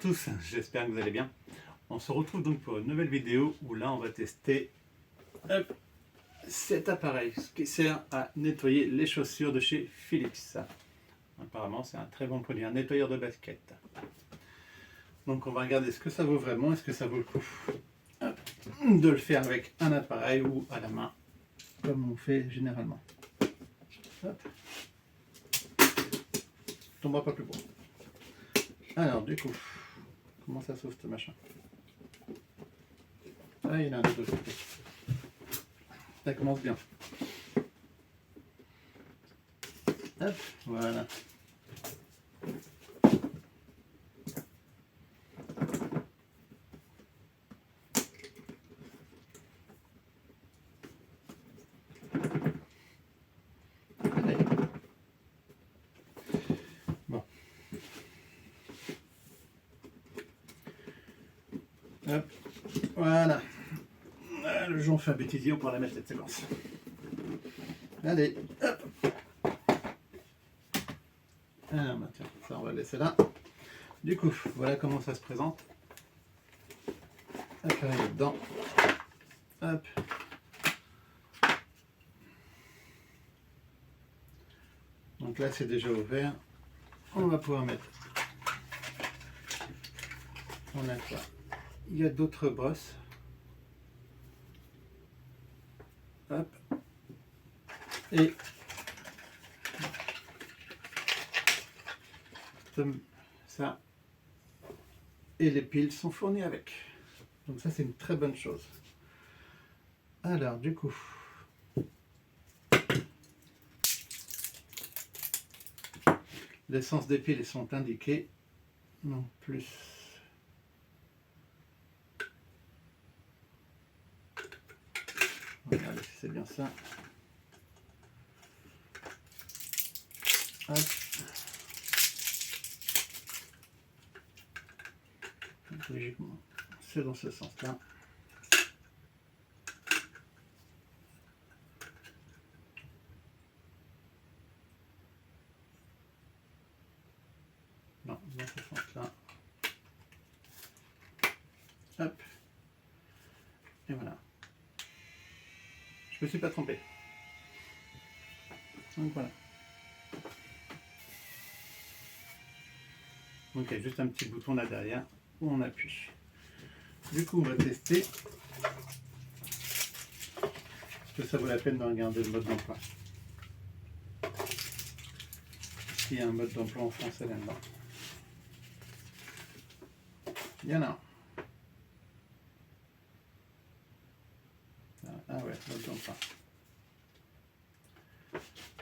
tous, j'espère que vous allez bien. On se retrouve donc pour une nouvelle vidéo où là on va tester cet appareil qui sert à nettoyer les chaussures de chez Philips. Apparemment c'est un très bon produit, un nettoyeur de basket. Donc on va regarder ce que ça vaut vraiment, est-ce que ça vaut le coup de le faire avec un appareil ou à la main comme on fait généralement. Hop. Tombera pas plus beau. Alors du coup, comment ça sauve ce machin? Ah, il y en a un autre côté. Ça commence bien. Hop, voilà. Allez. Bon. Hop, voilà. Le jour on fait un bêtisier, on pourra la mettre cette séquence. Allez, hop. Ah, bah tiens, ça on va le laisser là. Du coup, voilà comment ça se présente. Appareil dedans. Hop. Donc là c'est déjà ouvert. On va pouvoir mettre. On a quoi? Il y a d'autres brosses. Hop. Et ça. Et les piles sont fournies avec. Donc ça c'est une très bonne chose. Alors du coup. Les sens des piles sont indiqués. Non plus. Regardez si c'est bien ça. Hop. Logiquement, c'est dans ce sens-là. Non, dans ce sens-là. Hop. Et voilà. Je me suis pas trompé. Donc voilà. Donc il y a juste un petit bouton là derrière où on appuie. Du coup, on va tester. Est-ce que ça vaut la peine de regarder le mode d'emploi? Il y a un mode d'emploi en français là-dedans. Il y en a un. Ah ouais, mode d'emploi.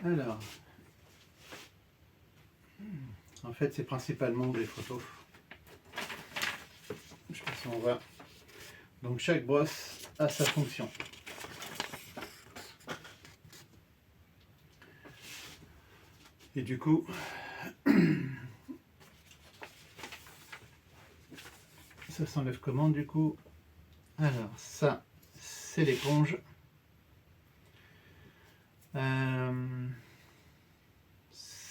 Alors, en fait, c'est principalement des photos. Je sais pas si on voit. Donc chaque brosse a sa fonction. Et du coup, ça s'enlève comment du coup? Alors ça, c'est l'éponge.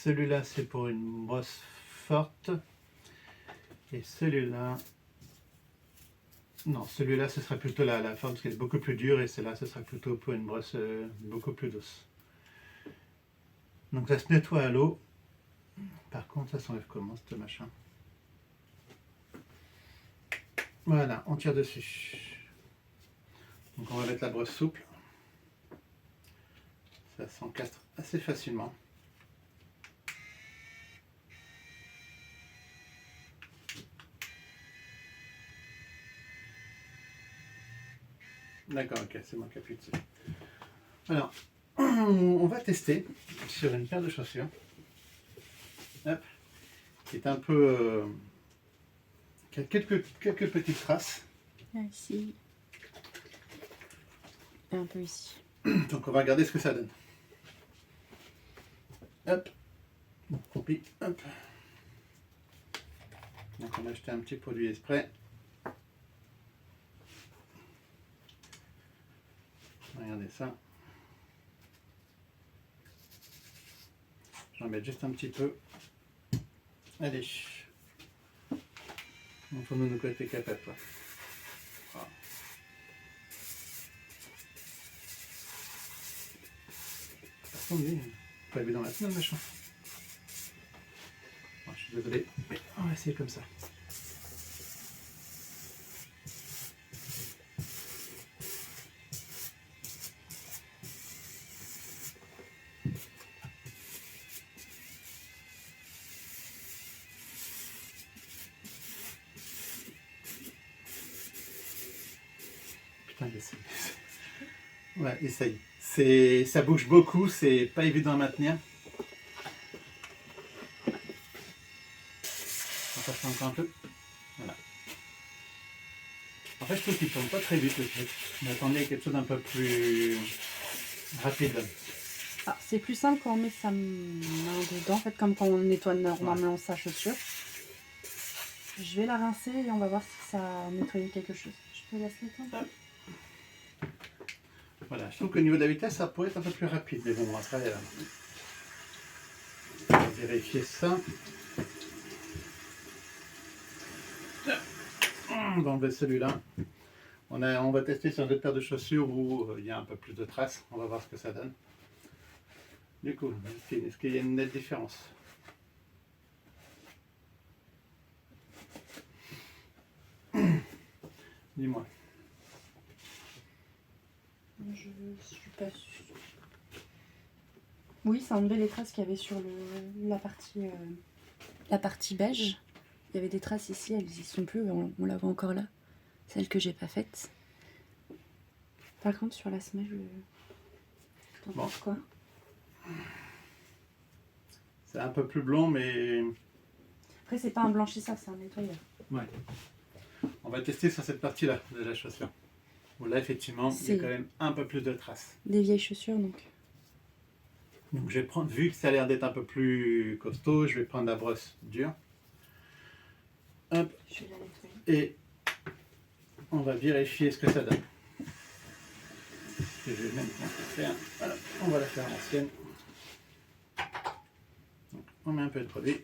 Celui-là, c'est pour une brosse forte. Et celui-là... Non, celui-là, ce sera plutôt la forme parce qu'elle est beaucoup plus dure. Et celle-là, ce sera plutôt pour une brosse beaucoup plus douce. Donc ça se nettoie à l'eau. Par contre, ça s'enlève comment ce machin? Voilà, on tire dessus. Donc on va mettre la brosse souple. Ça s'encastre assez facilement. D'accord, ok, c'est moi qui appuie dessus. Alors, on va tester sur une paire de chaussures. Hop, qui est un peu... qui a quelques petites traces. Ah, ici. Et un peu ici. Donc on va regarder ce que ça donne. Hop, on copie, hop. Donc on va acheter un petit produit exprès. Regardez ça. J'en mets juste un petit peu. Allez. Montre-nous de quoi tu es capable, toi. Voilà. Par contre, lui, pas évident maintenant, le machin. Bon, je suis désolé, mais on va essayer comme ça. Putain, essaye. Ouais, essaye. Ça bouge beaucoup, c'est pas évident à maintenir. On va faire encore un peu. Voilà. En fait, je trouve qu'il tourne pas très vite le truc. Je m'attendais à quelque chose d'un peu plus rapide. Ah, c'est plus simple quand on met sa main dedans, en fait, comme quand on nettoie normalement sa chaussure. Je vais la rincer et on va voir si ça a nettoyé quelque chose. Je te laisse le temps. Voilà, je trouve qu'au niveau de la vitesse, ça pourrait être un peu plus rapide. Mais bon, après, on va vérifier ça. On va enlever celui-là. On va tester sur deux paires de chaussures où il y a un peu plus de traces. On va voir ce que ça donne. Du coup, est-ce qu'il y a une nette différence? Dis-moi. Je suis pas sûre. Oui, ça a enlevé les traces qu'il y avait sur la partie beige. Il y avait des traces ici, elles y sont plus, on la voit encore là. Celle que j'ai pas faite. Par contre, sur la semelle, t'en penses quoi? C'est un peu plus blond, mais... Après, c'est pas un blanchisseur, c'est un nettoyeur. Ouais. On va tester sur cette partie-là de la chaussure. Où là, effectivement, il y a quand même un peu plus de traces. Des vieilles chaussures, donc. Donc, je vais prendre, vu que ça a l'air d'être un peu plus costaud, je vais prendre la brosse dure. Hop. Je vais la nettoyer. Et on va vérifier ce que ça donne. Je vais même faire. Voilà, on va la faire à l'ancienne. Donc, on met un peu de produit.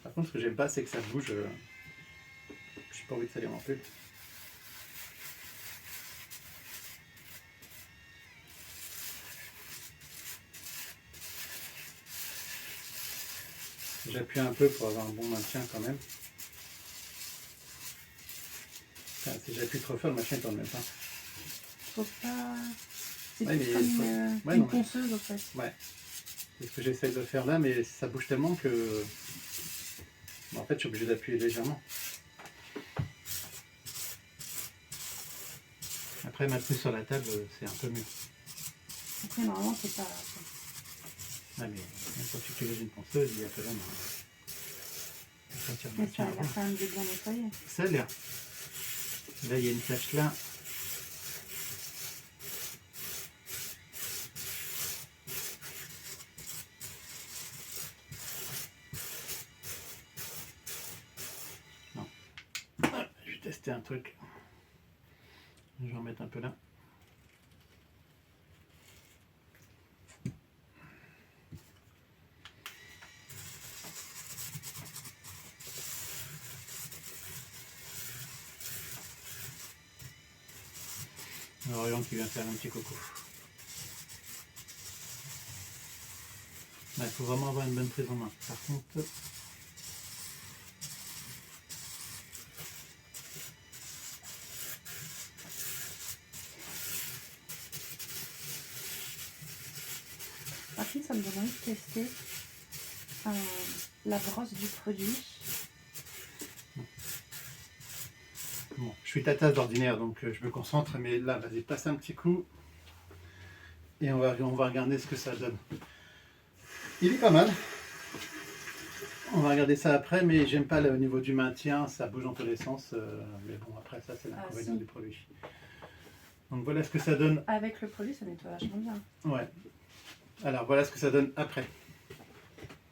Par contre, ce que j'aime pas, c'est que ça bouge. Je n'ai pas envie de salir non plus. J'appuie un peu pour avoir un bon maintien quand même. Enfin, si j'appuie trop fort, le machin ne tourne même pas. Faut pas. C'est Ouais, comme une ponceuse en fait. Ouais. C'est ce que j'essaye de faire là, mais ça bouge tellement que. En fait, je suis obligé d'appuyer légèrement. Après, maintenu sur la table, c'est un peu mieux. Après, normalement, c'est pas. Ouais, mais même quand tu utilises une ponceuse, il y a quand même. Mais ça a l'air quand même de bien nettoyer. Ça a l'air. Là, il y a une tache là. Non. Je vais tester un truc. Je vais en mettre un peu là. Orion qui vient faire un petit coucou. Il faut vraiment avoir une bonne prise en main. Par contre, ça me donne envie de tester la brosse du produit. bon, je suis tata d'ordinaire, donc je me concentre, mais là, vas-y, passe un petit coup. Et on va regarder ce que ça donne. Il est pas mal. On va regarder ça après, mais j'aime pas le niveau du maintien, ça bouge dans tous les sens. Mais bon, après ça, c'est l'inconvénient du produit. Donc voilà ce que ça donne. Avec le produit, ça nettoie vachement bien. Ouais. Alors voilà ce que ça donne après.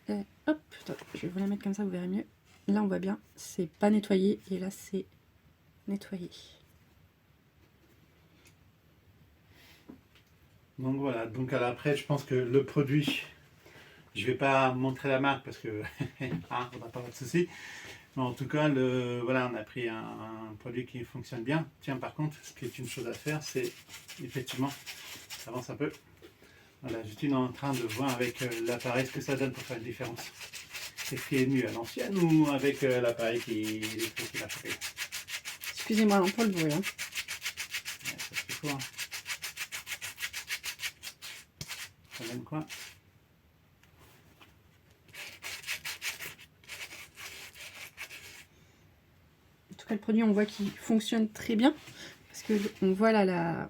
Et hop, attends, je vais vous la mettre comme ça, vous verrez mieux. Là, on voit bien, c'est pas nettoyé, et là, c'est nettoyé. Donc voilà, donc après, je pense que le produit, Je vais pas montrer la marque parce que hein, on n'a pas de souci. Mais en tout cas, voilà, on a pris un produit qui fonctionne bien. Tiens, par contre, ce qui est une chose à faire, c'est effectivement, ça avance un peu. Voilà, je suis en train de voir avec l'appareil ce que ça donne pour faire une différence. Est-ce qui est mieux à l'ancienne ou avec l'appareil qui l'a chopé? Excusez-moi un peu le bruit. Hein. Ouais, ça fait fort. Hein. Ça donne quoi? En tout cas, le produit, on voit qu'il fonctionne très bien. Parce que on voit là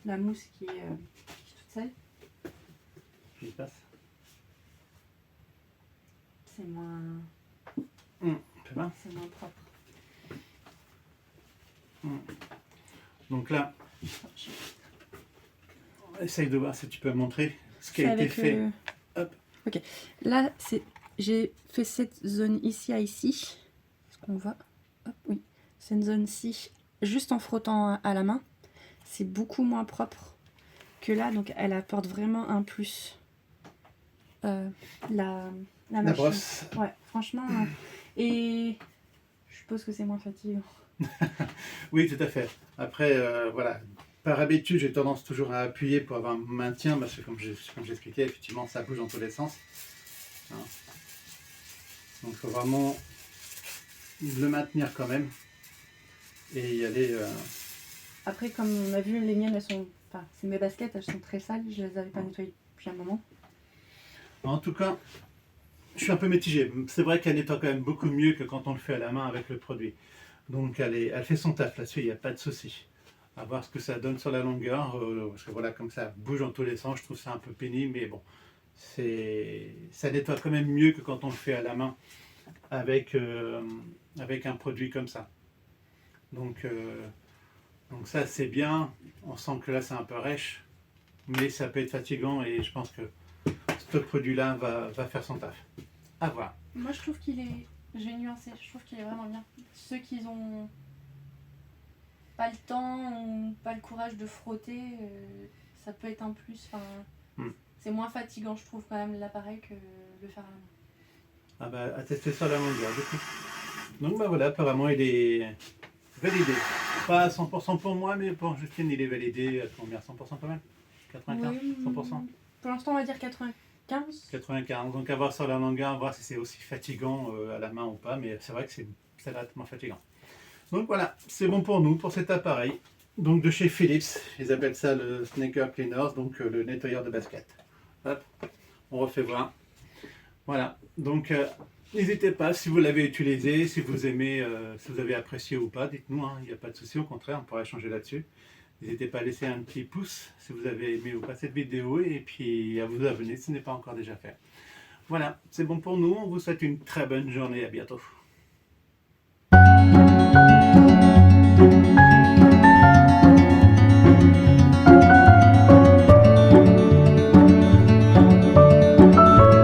la mousse qui est toute seule. Je lui passe. C'est moins... C'est bien. C'est moins propre. Donc là, essaye de voir si tu peux montrer ce qui C'est a été avec, fait. Hop. Ok. Là, j'ai fait cette zone ici à ici. Est-ce qu'on voit? Hop, oui. C'est une zone-ci, juste en frottant à la main. C'est beaucoup moins propre que là, donc elle apporte vraiment un plus. La machine. Brosse. Ouais, franchement. Et je suppose que c'est moins fatigant. Oui, tout à fait. Après, voilà, par habitude, j'ai tendance toujours à appuyer pour avoir un maintien, parce que comme j'expliquais, effectivement, ça bouge dans tous les sens. Hein. Donc, il faut vraiment le maintenir quand même et y aller. Après, comme on a vu, les miennes, elles sont... Enfin, c'est mes baskets, elles sont très sales. Je les avais pas nettoyées depuis un moment. En tout cas, je suis un peu mitigé. C'est vrai qu'elle nettoie quand même beaucoup mieux que quand on le fait à la main avec le produit. Donc elle fait son taf là-dessus, il n'y a pas de souci. À voir ce que ça donne sur la longueur, parce que voilà, comme ça bouge dans tous les sens, je trouve ça un peu pénible, mais bon, ça nettoie quand même mieux que quand on le fait à la main avec un produit comme ça. Donc ça c'est bien, on sent que là c'est un peu rêche, mais ça peut être fatigant et je pense que ce produit-là va faire son taf. À voir. Moi, je trouve qu'il est... Je vais nuancer, je trouve qu'il est vraiment bien. Ceux qui ont pas le temps ou pas le courage de frotter, ça peut être un plus. Enfin, c'est moins fatigant, je trouve, quand même, l'appareil que le faire à la main. Ah bah, à tester sur la longueur, du coup. Donc bah voilà, apparemment il est validé. Pas à 100% pour moi, mais pour Justine, il est validé à combien? 100% quand même? 95? Oui, 100%? pour l'instant, on va dire 95. 95. Donc à voir sur la longueur, à voir si c'est aussi fatigant à la main ou pas, mais c'est vrai que c'est relativement fatigant. Donc voilà, c'est bon pour nous, pour cet appareil. Donc de chez Philips, ils appellent ça le Sneaker Cleaner, donc le nettoyeur de basket. Hop, on refait voir. Voilà, donc n'hésitez pas, si vous l'avez utilisé, si vous aimez, si vous avez apprécié ou pas, dites-nous, hein, il n'y a pas de souci, au contraire, on pourra échanger là-dessus. N'hésitez pas à laisser un petit pouce si vous avez aimé ou pas cette vidéo et puis à vous abonner si ce n'est pas encore déjà fait. Voilà, c'est bon pour nous, on vous souhaite une très bonne journée, à bientôt.